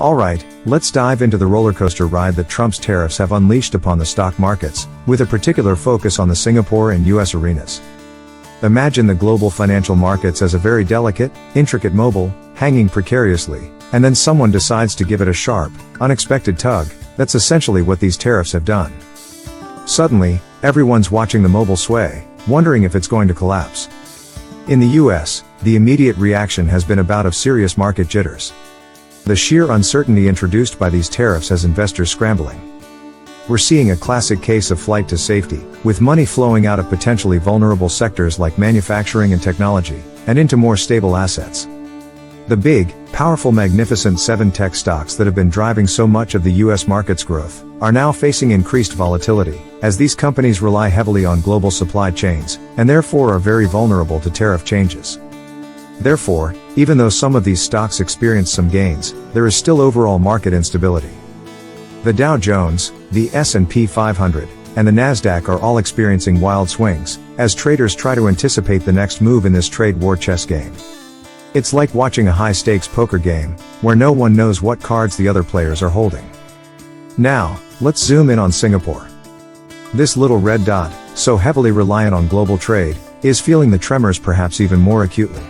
Alright, let's dive into the rollercoaster ride that Trump's tariffs have unleashed upon the stock markets, with a particular focus on the Singapore and US arenas. Imagine the global financial markets as a very delicate, intricate mobile, hanging precariously, and then someone decides to give it a sharp, unexpected tug. That's essentially what these tariffs have done. Suddenly, everyone's watching the mobile sway, wondering if it's going to collapse. In the US, the immediate reaction has been a bout of serious market jitters. The sheer uncertainty introduced by these tariffs has investors scrambling. We're seeing a classic case of flight to safety, with money flowing out of potentially vulnerable sectors like manufacturing and technology, and into more stable assets. The big, powerful Magnificent Seven tech stocks that have been driving so much of the US market's growth are now facing increased volatility, as these companies rely heavily on global supply chains, and therefore are very vulnerable to tariff changes. Therefore, even though some of these stocks experience some gains, there is still overall market instability. The Dow Jones, the S&P 500, and the Nasdaq are all experiencing wild swings, as traders try to anticipate the next move in this trade war chess game. It's like watching a high-stakes poker game, where no one knows what cards the other players are holding. Now, let's zoom in on Singapore. This little red dot, so heavily reliant on global trade, is feeling the tremors perhaps even more acutely.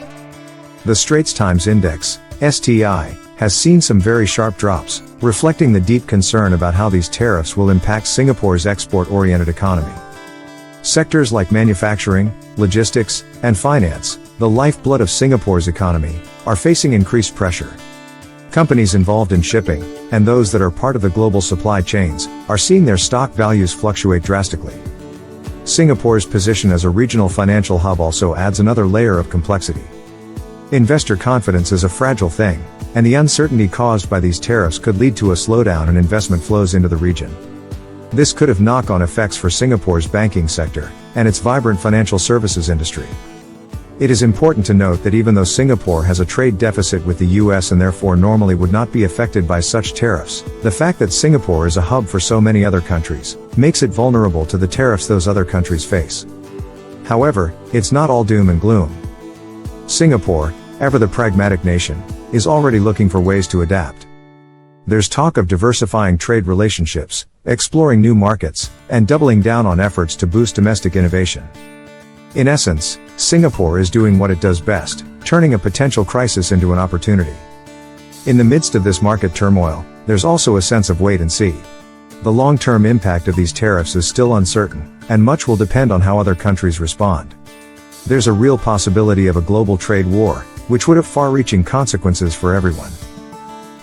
The Straits Times Index, STI, has seen some very sharp drops, reflecting the deep concern about how these tariffs will impact Singapore's export-oriented economy. Sectors like manufacturing, logistics, and finance, the lifeblood of Singapore's economy, are facing increased pressure. Companies involved in shipping, and those that are part of the global supply chains, are seeing their stock values fluctuate drastically. Singapore's position as a regional financial hub also adds another layer of complexity. Investor confidence is a fragile thing, and the uncertainty caused by these tariffs could lead to a slowdown in investment flows into the region. This could have knock-on effects for Singapore's banking sector, and its vibrant financial services industry. It is important to note that even though Singapore has a trade deficit with the US and therefore normally would not be affected by such tariffs, the fact that Singapore is a hub for so many other countries, makes it vulnerable to the tariffs those other countries face. However, it's not all doom and gloom. Singapore, ever the pragmatic nation, is already looking for ways to adapt. There's talk of diversifying trade relationships, exploring new markets, and doubling down on efforts to boost domestic innovation. In essence, Singapore is doing what it does best, turning a potential crisis into an opportunity. In the midst of this market turmoil, there's also a sense of wait and see. The long-term impact of these tariffs is still uncertain, and much will depend on how other countries respond. There's a real possibility of a global trade war, which would have far-reaching consequences for everyone.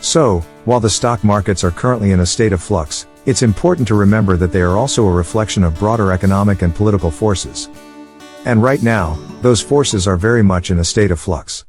So, while the stock markets are currently in a state of flux, it's important to remember that they are also a reflection of broader economic and political forces. And right now, those forces are very much in a state of flux.